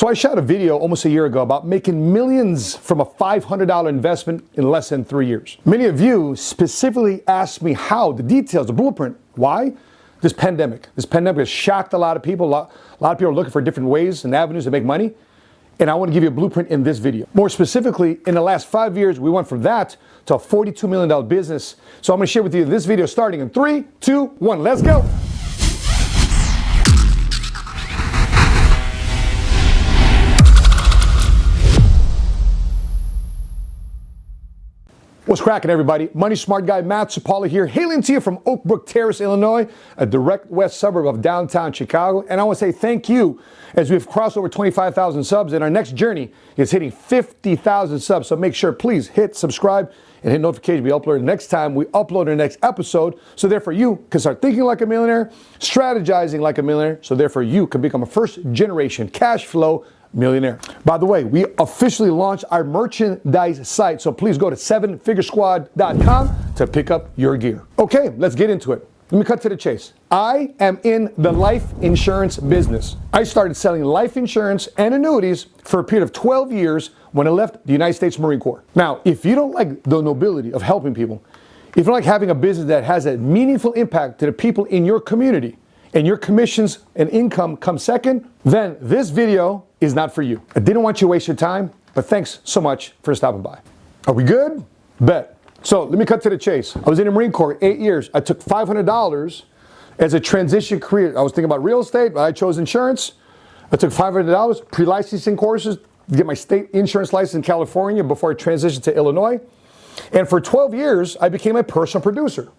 So I shot a video almost a year ago about making millions from a $500 investment in less than 3 years. Many of you specifically asked me how, the details, the blueprint. Why? This pandemic. This pandemic has shocked a lot of people. A lot of people are looking for different ways and avenues to make money. And I want to give you a blueprint in this video. More specifically, in the last 5 years, we went from that to a $42 million business. So I'm going to share with you this video starting in 3, 2, 1. Let's go. What's cracking, everybody? Money Smart Guy Matt Sapaula here, hailing to you from Oak Brook Terrace, Illinois, a direct west suburb of downtown Chicago. And I want to say thank you as we've crossed over 25,000 subs, and our next journey is hitting 50,000 subs. So make sure, please hit subscribe and hit notification. We upload next time we upload our next episode. So therefore you can start thinking like a millionaire, strategizing like a millionaire. So therefore you can become a first generation cash flow millionaire. By the way, we officially launched our merchandise site, so please go to sevenfiguresquad.com to pick up your gear. Okay, let's get into it. Let me cut to the chase. I am in the life insurance business. I started selling life insurance and annuities for a period of 12 years when I left the United States Marine Corps. Now, if you don't like the nobility of helping people, if you don't like having a business that has a meaningful impact to the people in your community, and your commissions and income come second, then this video is not for you. I didn't want you to waste your time, but thanks so much for stopping by. Are we good? Bet. So let me cut to the chase. I was in the Marine Corps 8 years. I took $500 as a transition career. I was thinking about real estate, but I chose insurance. I took $500 pre-licensing courses to get my state insurance license in California before I transitioned to Illinois. And for 12 years, I became a personal producer.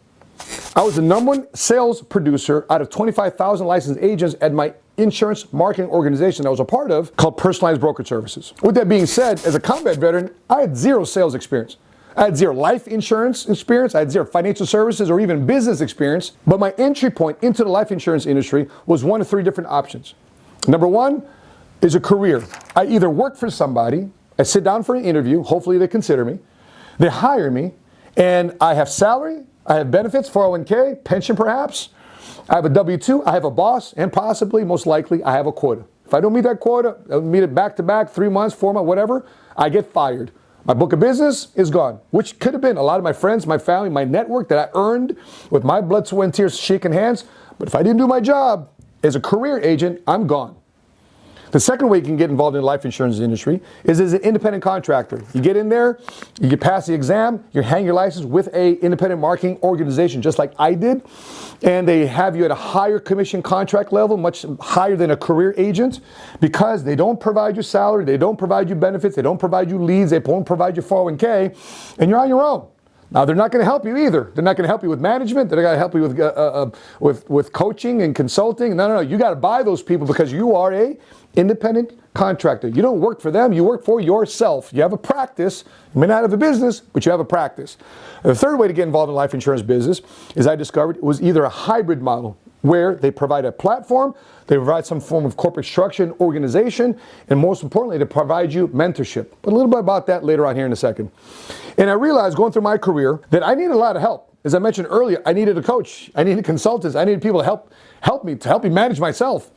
I was the #1 sales producer out of 25,000 licensed agents at my insurance marketing organization I was a part of called Personalized Brokerage Services. With that being said, as a combat veteran, I had zero sales experience. I had zero life insurance experience. I had zero financial services or even business experience. But my entry point into the life insurance industry was one of 3 different options. Number 1 is a career. I either work for somebody, I sit down for an interview, hopefully they consider me, they hire me, and I have salary, I have benefits, 401k, pension perhaps. I have a W-2, I have a boss, and possibly, most likely, I have a quota. If I don't meet that quota, I meet it back to back, 3 months, 4 months, whatever, I get fired. My book of business is gone, which could have been a lot of my friends, my family, my network that I earned with my blood, sweat, and tears, shaking hands. But if I didn't do my job as a career agent, I'm gone. The second way you can get involved in the life insurance industry is as an independent contractor. You get in there, you get past the exam, you hang your license with an independent marketing organization, just like I did, and they have you at a higher commission contract level, much higher than a career agent, because they don't provide you salary, they don't provide you benefits, they don't provide you leads, they won't provide you 401k, and you're on your own. Now, they're not going to help you either. They're not going to help you with management. They're going to help you with coaching and consulting. No. You got to buy those people because you are a independent contractor. You don't work for them. You work for yourself. You have a practice. You may not have a business, but you have a practice. And the third way to get involved in life insurance business is I discovered it was either a hybrid model where they provide a platform, they provide some form of corporate structure and organization, and most importantly, they provide you mentorship. But a little bit about that later on here in a second. And I realized going through my career that I needed a lot of help. As I mentioned earlier, I needed a coach, I needed consultants, I needed people to help me manage myself.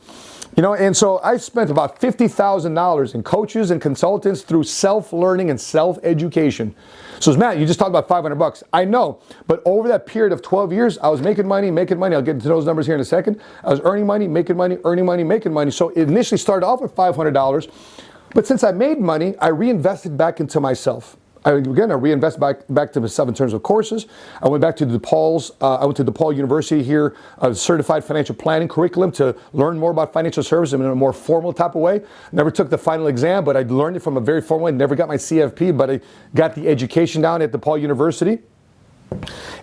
And so I spent about $50,000 in coaches and consultants through self-learning and self-education. So Matt, you just talked about $500. I know, but over that period of 12 years, I was making money. I'll get into those numbers here in a second. I was earning money, making money, earning money, making money. So it initially started off with $500, but since I made money, I reinvested back into myself. I reinvested back to myself in terms of courses. I went back to DePaul's. I went to DePaul University here, a certified financial planning curriculum to learn more about financial services in a more formal type of way. Never took the final exam, but I learned it from a very formal way. Never got my CFP, but I got the education down at DePaul University.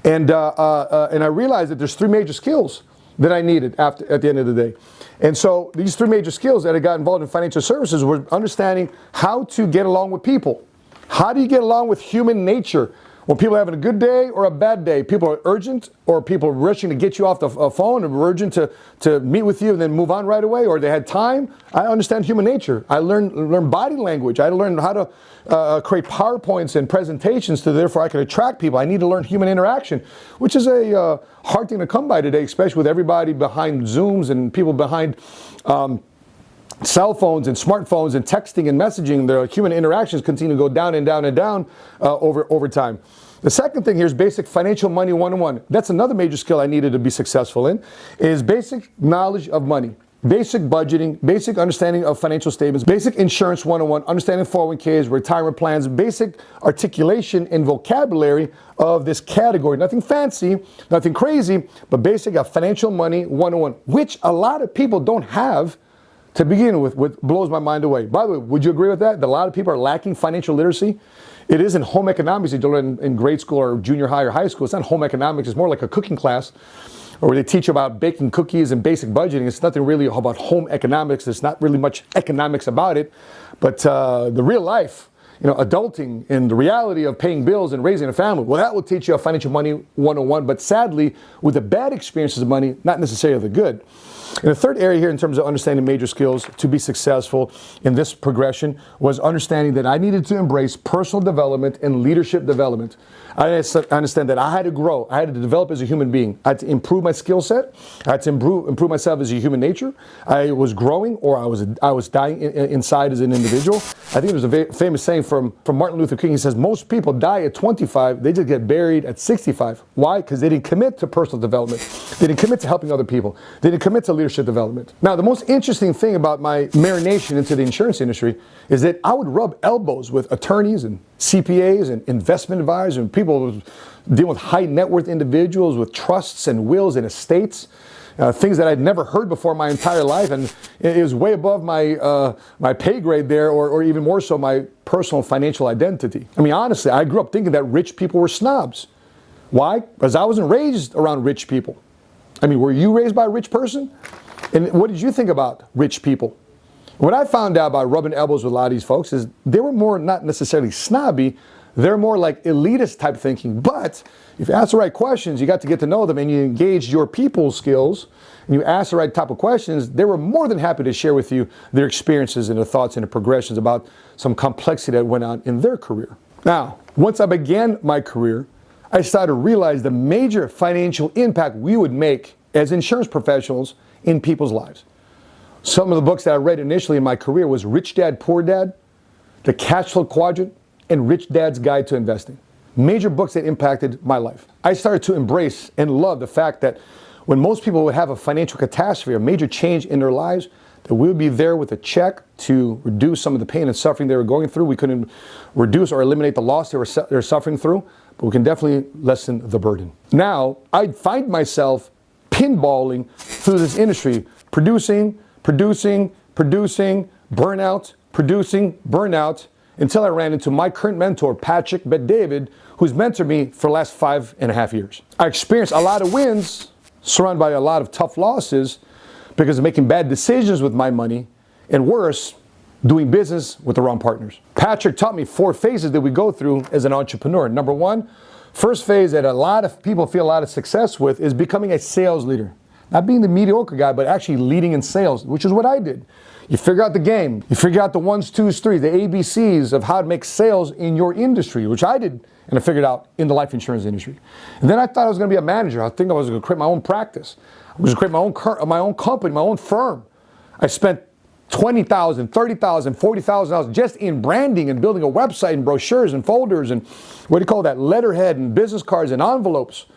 And I realized that there's 3 major skills that I needed at the end of the day. And so these 3 major skills that I got involved in financial services were understanding how to get along with people. How do you get along with human nature? When people are having a good day or a bad day, people are urgent or people are rushing to get you off the phone and urgent to meet with you and then move on right away, or they had time. I understand human nature. I learned body language. I learned how to create PowerPoints and presentations so therefore I could attract people. I need to learn human interaction, which is a hard thing to come by today, especially with everybody behind Zooms and people behind cell phones and smartphones and texting and messaging, the human interactions continue to go down and down and down over time. The second thing here is basic financial money 101. That's another major skill I needed to be successful in, is basic knowledge of money. Basic budgeting, basic understanding of financial statements, basic insurance 101, understanding 401ks, retirement plans, basic articulation and vocabulary of this category. Nothing fancy, nothing crazy, but basic financial money 101, which a lot of people don't have to begin with, which blows my mind away. By the way, would you agree with that? That a lot of people are lacking financial literacy? It isn't home economics that you learn in grade school or junior high or high school. It's not home economics. It's more like a cooking class, or they teach about baking cookies and basic budgeting. It's nothing really about home economics. There's not really much economics about it. But the real life, adulting and the reality of paying bills and raising a family, well, that will teach you a financial money 101. But sadly, with the bad experiences of money, not necessarily the good. And the third area here in terms of understanding major skills to be successful in this progression was understanding that I needed to embrace personal development and leadership development. I understand that I had to grow. I had to develop as a human being. I had to improve my skill set. I had to improve myself as a human nature. I was growing, or I was dying inside as an individual. I think there's a famous saying from Martin Luther King. He says, most people die at 25. They just get buried at 65. Why? Because they didn't commit to personal development. They didn't commit to helping other people. They didn't commit to leadership development. Now, the most interesting thing about my marination into the insurance industry is that I would rub elbows with attorneys and CPAs and investment advisors and people dealing with high net worth individuals with trusts and wills and estates, things that I'd never heard before in my entire life. And it was way above my pay grade there, or even more so my personal financial identity. I mean, honestly, I grew up thinking that rich people were snobs. Why? Because I wasn't raised around rich people. I mean, were you raised by a rich person? And what did you think about rich people? What I found out by rubbing elbows with a lot of these folks is they were more not necessarily snobby, they're more like elitist type thinking. But if you ask the right questions, you got to get to know them and you engage your people skills and you ask the right type of questions, they were more than happy to share with you their experiences and their thoughts and their progressions about some complexity that went on in their career. Now, once I began my career, I started to realize the major financial impact we would make as insurance professionals in people's lives. Some of the books that I read initially in my career was Rich Dad, Poor Dad, The Cash Flow Quadrant, and Rich Dad's Guide to Investing. Major books that impacted my life. I started to embrace and love the fact that when most people would have a financial catastrophe, a major change in their lives, that we would be there with a check to reduce some of the pain and suffering they were going through. We couldn't reduce or eliminate the loss they were suffering through, but we can definitely lessen the burden. Now, I find myself pinballing through this industry, producing, burnout, until I ran into my current mentor, Patrick Bet-David, who's mentored me for the last 5.5 years. I experienced a lot of wins, surrounded by a lot of tough losses, because of making bad decisions with my money, and worse, doing business with the wrong partners. Patrick taught me 4 phases that we go through as an entrepreneur. Number 1, first phase that a lot of people feel a lot of success with is becoming a sales leader. Not being the mediocre guy, but actually leading in sales, which is what I did. You figure out the game. You figure out the 1s, 2s, 3s, the ABCs of how to make sales in your industry, which I did, and I figured out in the life insurance industry. And then I thought I was going to be a manager. I think I was going to create my own practice. I was going to create my own company, my own firm. I spent $20,000, $30,000, $40,000 just in branding and building a website and brochures and folders and letterhead and business cards and envelopes.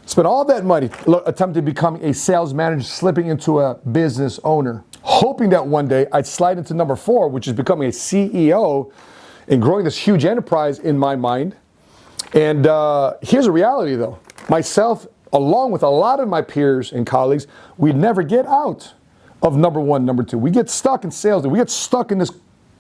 Spent all that money attempting to become a sales manager, slipping into a business owner, hoping that one day I'd slide into number 4, which is becoming a CEO and growing this huge enterprise in my mind. And here's the reality though. Myself, along with a lot of my peers and colleagues, we'd never get out of number 1, number 2. We get stuck in sales. We get stuck in this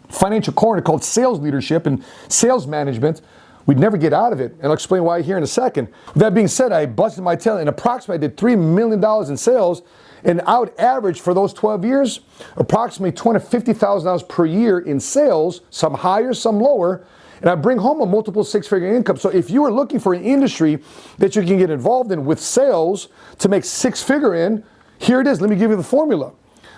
financial corner called sales leadership and sales management. We'd never get out of it, and I'll explain why here in a second. With that being said, I busted my tail and approximately did $3 million in sales, and I would average for those 12 years approximately $250,000 per year in sales, some higher, some lower, and I bring home a multiple 6-figure income. So if you are looking for an industry that you can get involved in with sales to make 6-figure in, here it is. Let me give you the formula.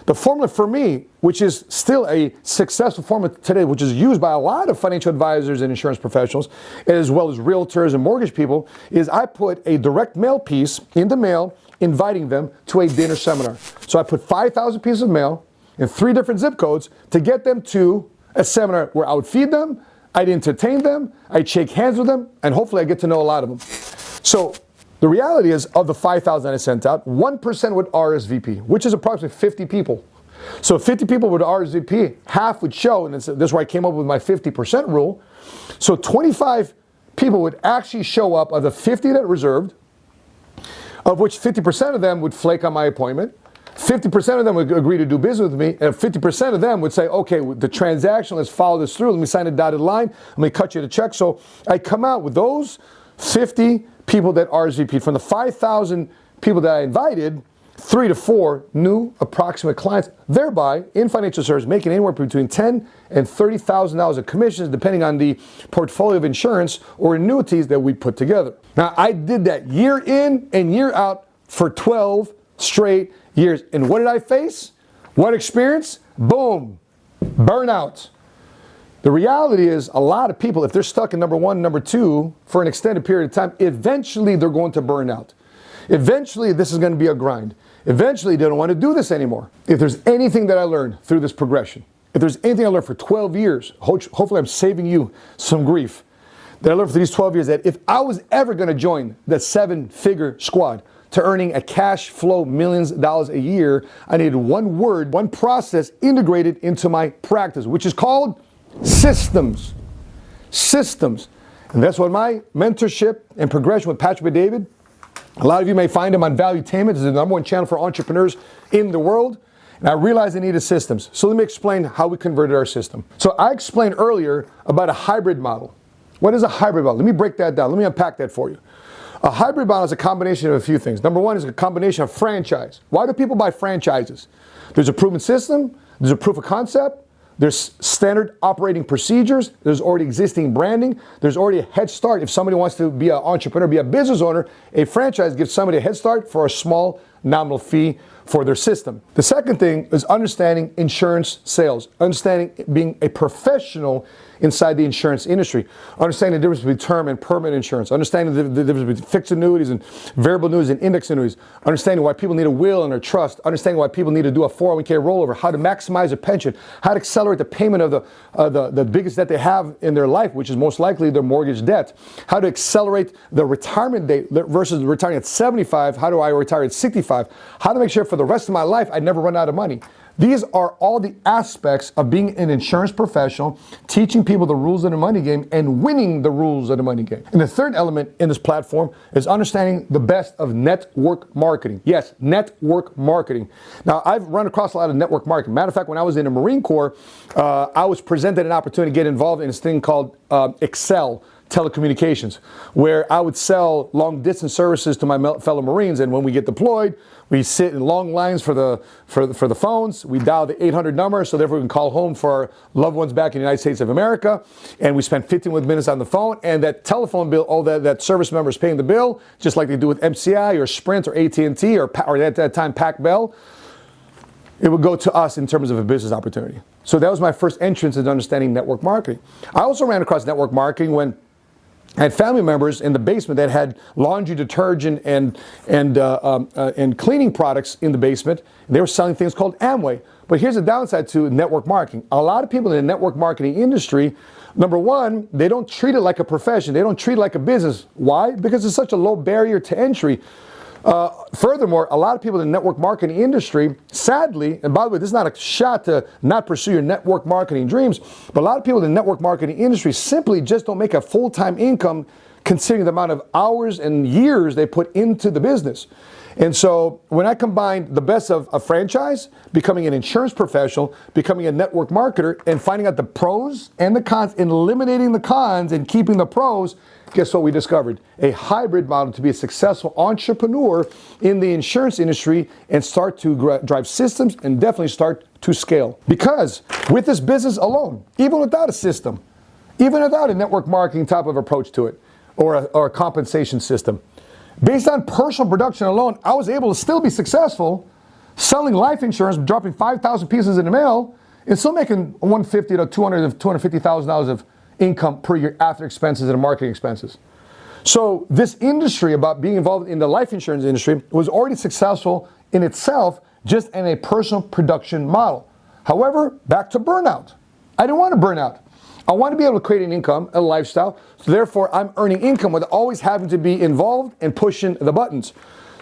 The formula for me, which is still a successful formula today, which is used by a lot of financial advisors and insurance professionals, as well as realtors and mortgage people, is I put a direct mail piece in the mail inviting them to a dinner seminar. So I put 5,000 pieces of mail in 3 different zip codes to get them to a seminar where I would feed them, I'd entertain them, I'd shake hands with them, and hopefully I get to know a lot of them. So the reality is, of the 5,000 I sent out, 1% would RSVP, which is approximately 50 people. So 50 people would RSVP, half would show, and this is where I came up with my 50% rule. So 25 people would actually show up of the 50 that reserved, of which 50% of them would flake on my appointment, 50% of them would agree to do business with me, and 50% of them would say, okay, the transaction, let's follow this through, let me sign a dotted line, let me cut you the check. So I come out with those 50 people that RSVP'd. From the 5,000 people that I invited, 3 to 4 new approximate clients, thereby in financial services making anywhere between $10,000 and $30,000 of commissions depending on the portfolio of insurance or annuities that we put together. Now I did that year in and year out for 12 straight years. And what did I face? What experience? Boom, burnout. The reality is a lot of people, if they're stuck in number 1, number 2 for an extended period of time, eventually they're going to burn out. Eventually this is going to be a grind. Eventually they don't want to do this anymore. If there's anything that I learned through this progression, if there's anything I learned for 12 years, hopefully I'm saving you some grief, that I learned for these 12 years, that if I was ever going to join the 7-figure squad to earning a cash flow millions of dollars a year, I needed one word, one process integrated into my practice, which is called systems. Systems. And that's what my mentorship and progression with Patrick David, a lot of you may find him on Valuetainment. It's the #1 channel for entrepreneurs in the world. And I realized I needed systems. So let me explain how we converted our system. So I explained earlier about a hybrid model. What is a hybrid model? Let me break that down. Let me unpack that for you. A hybrid model is a combination of a few things. Number 1 is a combination of franchise. Why do people buy franchises? There's a proven system. There's a proof of concept. There's standard operating procedures. There's already existing branding. There's already a head start. If somebody wants to be an entrepreneur, be a business owner, a franchise gives somebody a head start for a small nominal fee for their system. The second thing is understanding insurance sales, understanding being a professional inside the insurance industry, understanding the difference between term and permanent insurance, understanding the difference between fixed annuities and variable annuities and index annuities, understanding why people need a will and a trust, understanding why people need to do a 401k rollover, how to maximize a pension, how to accelerate the payment of the biggest debt they have in their life, which is most likely their mortgage debt, how to accelerate the retirement date versus retiring at 75, how do I retire at 65, how to make sure for the rest of my life I never run out of money. These are all the aspects of being an insurance professional, teaching people the rules of the money game and winning the rules of the money game. And the third element in this platform is understanding the best of network marketing. Yes, network marketing. Now, I've run across a lot of network marketing. Matter of fact, when I was in the Marine Corps, I was presented an opportunity to get involved in this thing called Excel telecommunications, where I would sell long distance services to my fellow Marines. And when we get deployed, we sit in long lines for the phones. We dial the 800 number, so therefore we can call home for our loved ones back in the United States of America. And we spend 15 minutes on the phone, and that telephone bill, all that service member is paying the bill, just like they do with MCI or Sprint or AT&T or at that time Pac Bell. It would go to us in terms of a business opportunity. So that was my first entrance into understanding network marketing. I also ran across network marketing when I had family members in the basement that had laundry detergent and cleaning products in the basement. They were selling things called Amway. But here's the downside to network marketing. A lot of people in the network marketing industry, number 1, they don't treat it like a profession. They don't treat it like a business. Why? Because it's such a low barrier to entry. Furthermore, a lot of people in the network marketing industry, sadly, and by the way, this is not a shot to not pursue your network marketing dreams, but a lot of people in the network marketing industry simply just don't make a full-time income considering the amount of hours and years they put into the business. And so when I combined the best of a franchise, becoming an insurance professional, becoming a network marketer, and finding out the pros and the cons, and eliminating the cons and keeping the pros, guess what we discovered? A hybrid model to be a successful entrepreneur in the insurance industry and start to drive systems and definitely start to scale. Because with this business alone, even without a system, even without a network marketing type of approach to it, or a compensation system, based on personal production alone, I was able to still be successful selling life insurance, dropping 5,000 pieces in the mail, and still making $150,000 to $250,000 of income per year after expenses and marketing expenses. So this industry about being involved in the life insurance industry was already successful in itself, just in a personal production model. However, back to burnout. I didn't want to burn out. I want to be able to create an income, a lifestyle. So therefore, I'm earning income without always having to be involved and pushing the buttons.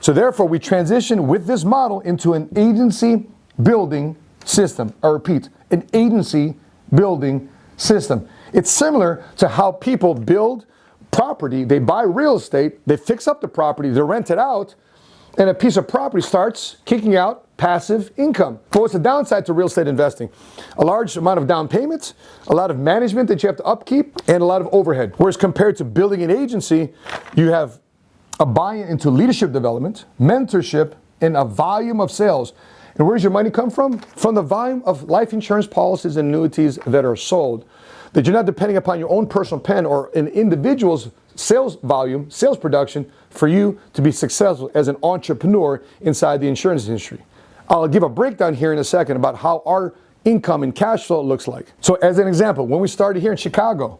So therefore, we transition with this model into an agency building system. I repeat, an agency building system. It's similar to how people build property. They buy real estate, they fix up the property, they rent it out, and a piece of property starts kicking out passive income. But what's the downside to real estate investing? A large amount of down payments, a lot of management that you have to upkeep, and a lot of overhead. Whereas compared to building an agency, you have a buy-in into leadership development, mentorship, and a volume of sales. And where does your money come from? From the volume of life insurance policies and annuities that are sold. That you're not depending upon your own personal pen or an individual's sales volume, sales production, for you to be successful as an entrepreneur inside the insurance industry. I'll give a breakdown here in a second about how our income and cash flow looks like. So as an example, when we started here in Chicago,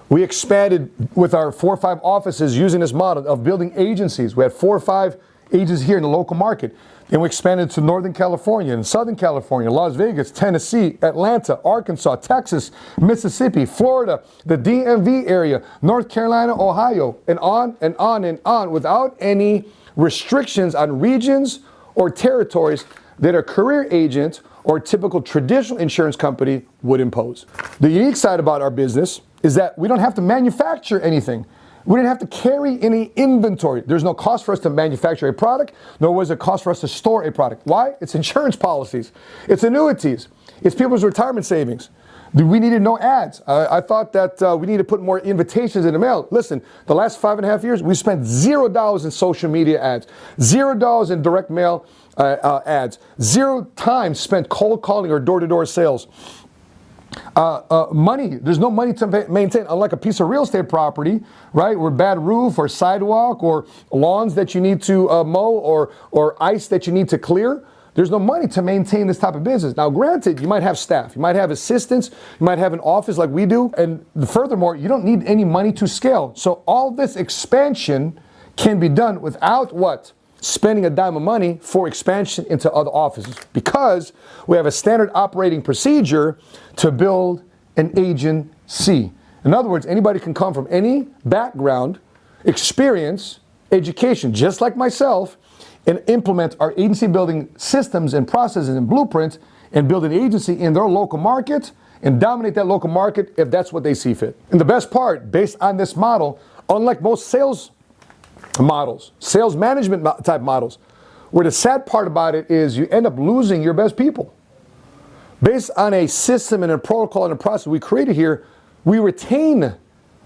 we expanded with our 4 or 5 offices using this model of building agencies. We had 4 or 5 agencies here in the local market. Then we expanded to Northern California and Southern California, Las Vegas, Tennessee, Atlanta, Arkansas, Texas, Mississippi, Florida, the DMV area, North Carolina, Ohio, and on and on and on, without any restrictions on regions or territories that a career agent or typical traditional insurance company would impose. The unique side about our business is that we don't have to manufacture anything. We didn't have to carry any inventory. There's no cost for us to manufacture a product, nor was it cost for us to store a product. Why? It's insurance policies. It's annuities. It's people's retirement savings. We needed no ads. I thought that we needed to put more invitations in the mail. Listen, the last 5.5 years, we spent $0 in social media ads, $0 in direct mail ads, 0 time spent cold calling or door-to-door sales. Money, there's no money to maintain, unlike a piece of real estate property, right? Or bad roof or sidewalk or lawns that you need to mow or ice that you need to clear. There's no money to maintain this type of business. Now, granted, you might have staff, you might have assistants, you might have an office like we do, and furthermore, you don't need any money to scale. So all this expansion can be done without what? Spending a dime of money for expansion into other offices, because we have a standard operating procedure to build an agency. In other words, anybody can come from any background, experience, education, just like myself, and implement our agency building systems and processes and blueprints and build an agency in their local market and dominate that local market if that's what they see fit. And the best part, based on this model, unlike most sales models, sales management type models, where the sad part about it is you end up losing your best people. Based on a system and a protocol and a process we created here, we retain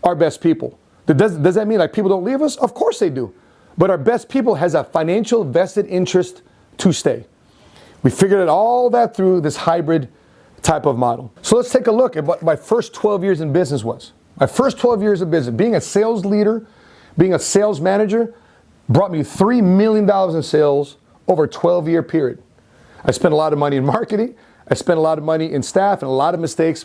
our best people. Does that mean like people don't leave us? Of course they do. But our best people has a financial vested interest to stay. We figured all that through this hybrid type of model. So let's take a look at what my first 12 years in business was. My first 12 years of business, being a sales leader, being a sales manager, brought me $3 million in sales over a 12-year period. I spent a lot of money in marketing. I spent a lot of money in staff and a lot of mistakes,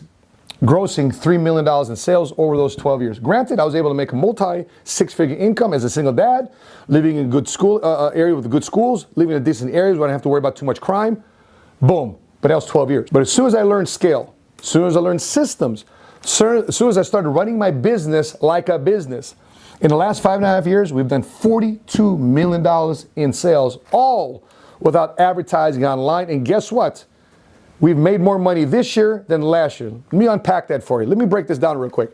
grossing $3 million in sales over those 12 years. Granted, I was able to make a multi-6-figure income as a single dad, living in a good school area with good schools, living in decent areas where I don't have to worry about too much crime. Boom. But that was 12 years. But as soon as I learned scale, as soon as I learned systems, as soon as I started running my business like a business, in the last 5.5 years, we've done $42 million in sales, all without advertising online. And guess what? We've made more money this year than last year. Let me unpack that for you. Let me break this down real quick.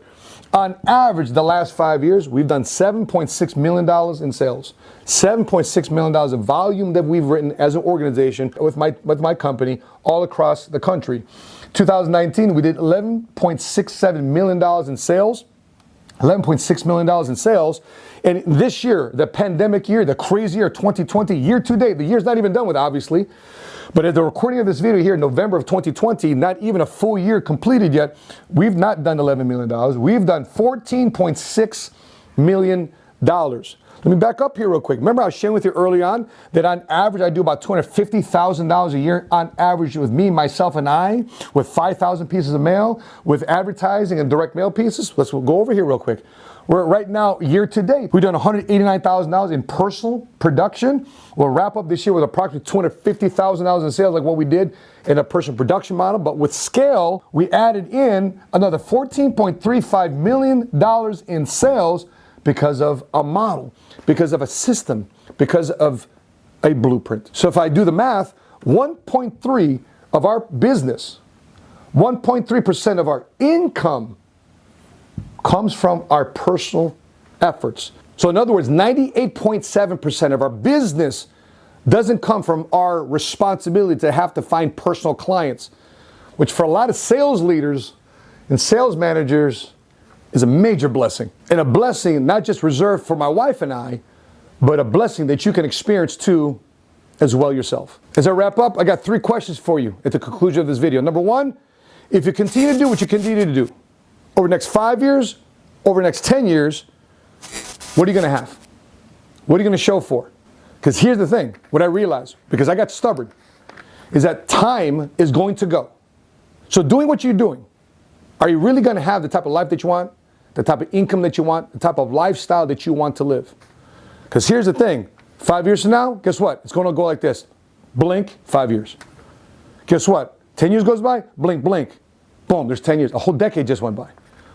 On average, the last 5 years, we've done $7.6 million in sales. $7.6 million of volume that we've written as an organization with my company all across the country. 2019, we did $11.67 million in sales. $11.6 million in sales. And this year, the pandemic year, the crazy year, 2020, year to date, the year's not even done with, obviously. But at the recording of this video here in November of 2020, not even a full year completed yet, we've not done $11 million. We've done $14.6 million. Let me back up here real quick. Remember I was sharing with you early on that on average I do about $250,000 a year on average with me, myself, and I, with 5,000 pieces of mail, with advertising and direct mail pieces. Let's go over here real quick. We're right now, year to date, we've done $189,000 in personal production. We'll wrap up this year with approximately $250,000 in sales like what we did in a personal production model. But with scale, we added in another $14.35 million in sales because of a model, because of a system, because of a blueprint. So if I do the math, 1.3 of our business, 1.3% of our income comes from our personal efforts. So in other words, 98.7% of our business doesn't come from our responsibility to have to find personal clients, which for a lot of sales leaders and sales managers is a major blessing. And a blessing not just reserved for my wife and I, but a blessing that you can experience too as well yourself. As I wrap up, I got 3 questions for you at the conclusion of this video. Number 1, if you continue to do what you continue to do, over the next 5 years, over the next 10 years, what are you going to have? What are you going to show for? Because here's the thing, what I realized, because I got stubborn, is that time is going to go. So doing what you're doing, are you really going to have the type of life that you want, the type of income that you want, the type of lifestyle that you want to live? Because here's the thing, 5 years from now, guess what? It's going to go like this. Blink, 5 years. Guess what? 10 years goes by, blink, blink. Boom, there's 10 years. A whole decade just went by.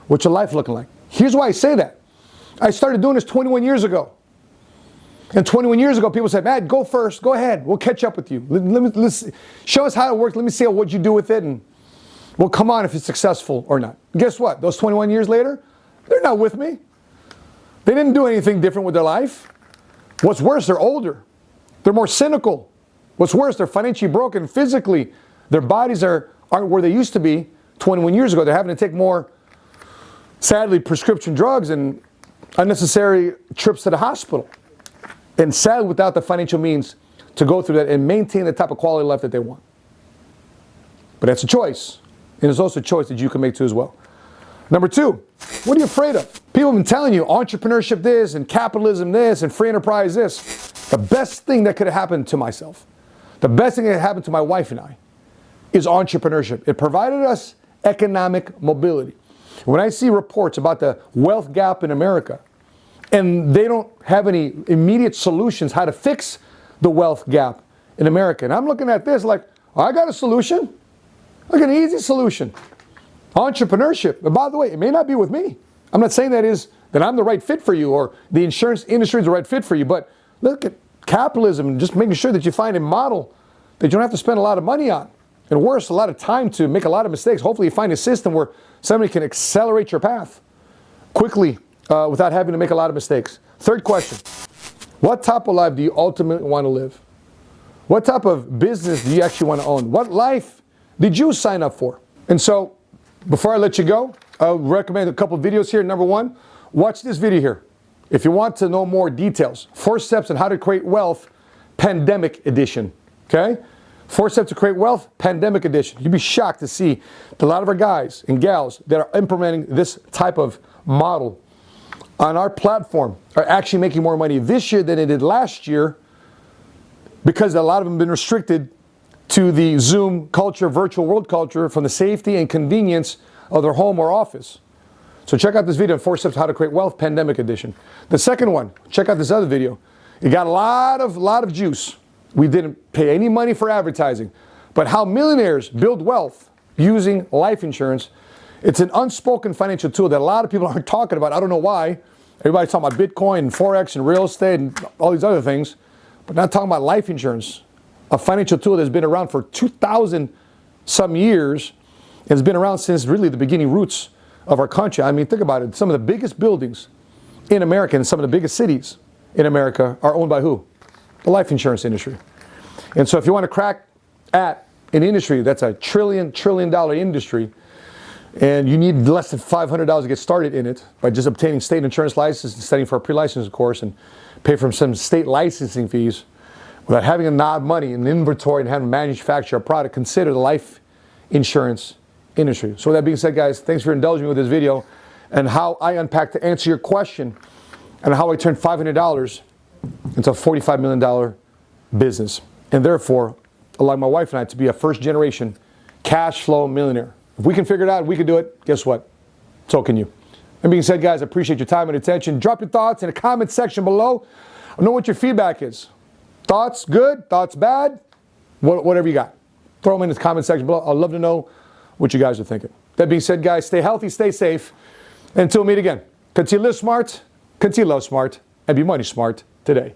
What's your life looking like? Here's why I say that. I started doing this 21 years ago. And 21 years ago, people said, Matt, go first. Go ahead. We'll catch up with you. Let's show us how it works. Let me see what you do with it. And we'll come on if it's successful or not. Guess what? Those 21 years later, they're not with me. They didn't do anything different with their life. What's worse, they're older. They're more cynical. What's worse, they're financially broken physically. Their bodies aren't where they used to be 21 years ago. They're having to take more, sadly, prescription drugs and unnecessary trips to the hospital. And sadly, without the financial means to go through that and maintain the type of quality of life that they want. But that's a choice. And it's also a choice that you can make too as well. Number 2, what are you afraid of? People have been telling you entrepreneurship this and capitalism this and free enterprise this. The best thing that could have happened to myself, the best thing that happened to my wife and I, is entrepreneurship. It provided us economic mobility. When I see reports about the wealth gap in America, and they don't have any immediate solutions how to fix the wealth gap in America, and I'm looking at this like, I got a solution. Like an easy solution. Entrepreneurship. But by the way, it may not be with me. I'm not saying that I'm the right fit for you or the insurance industry is the right fit for you, but look at capitalism and just making sure that you find a model that you don't have to spend a lot of money on. And worse, a lot of time to make a lot of mistakes. Hopefully you find a system where somebody can accelerate your path quickly without having to make a lot of mistakes. 3rd question, what type of life do you ultimately want to live? What type of business do you actually want to own? What life did you sign up for? And so, before I let you go, I'll recommend a couple of videos here. Number 1, watch this video here. If you want to know more details, 4 steps on how to create wealth, pandemic edition. Okay? 4 steps to create wealth, pandemic edition. You'd be shocked to see that a lot of our guys and gals that are implementing this type of model on our platform are actually making more money this year than they did last year because a lot of them have been restricted to the Zoom culture, virtual world culture, from the safety and convenience of their home or office. So check out this video, 4 steps how to create wealth, pandemic edition. The second one, check out this other video. It got a lot of juice. We didn't pay any money for advertising, but how millionaires build wealth using life insurance. It's an unspoken financial tool that a lot of people aren't talking about. I don't know why. Everybody's talking about Bitcoin and Forex and real estate and all these other things, but not talking about life insurance, a financial tool that's been around for 2,000 some years. It's been around since really the beginning roots of our country. I mean, think about it. Some of the biggest buildings in America and some of the biggest cities in America are owned by who? The life insurance industry. And so if you want to crack at an industry that's a trillion dollar industry, and you need less than $500 to get started in it by just obtaining state insurance license and studying for a pre-license course and pay for some state licensing fees without having a nod money in inventory and having to manufacture a product, consider the life insurance industry. So with that being said, guys, thanks for indulging me with this video and how I unpack to answer your question and how I turned $500 into a $45 million business. And therefore, allowing my wife and I to be a first-generation cash flow millionaire. If we can figure it out, we can do it. Guess what? So can you. That being said, guys, I appreciate your time and attention. Drop your thoughts in the comment section below. I know what your feedback is. Thoughts good? Thoughts bad? Whatever you got. Throw them in the comment section below. I'd love to know what you guys are thinking. That being said, guys, stay healthy, stay safe. Until we meet again, continue to live smart, continue to love smart, and be money smart today.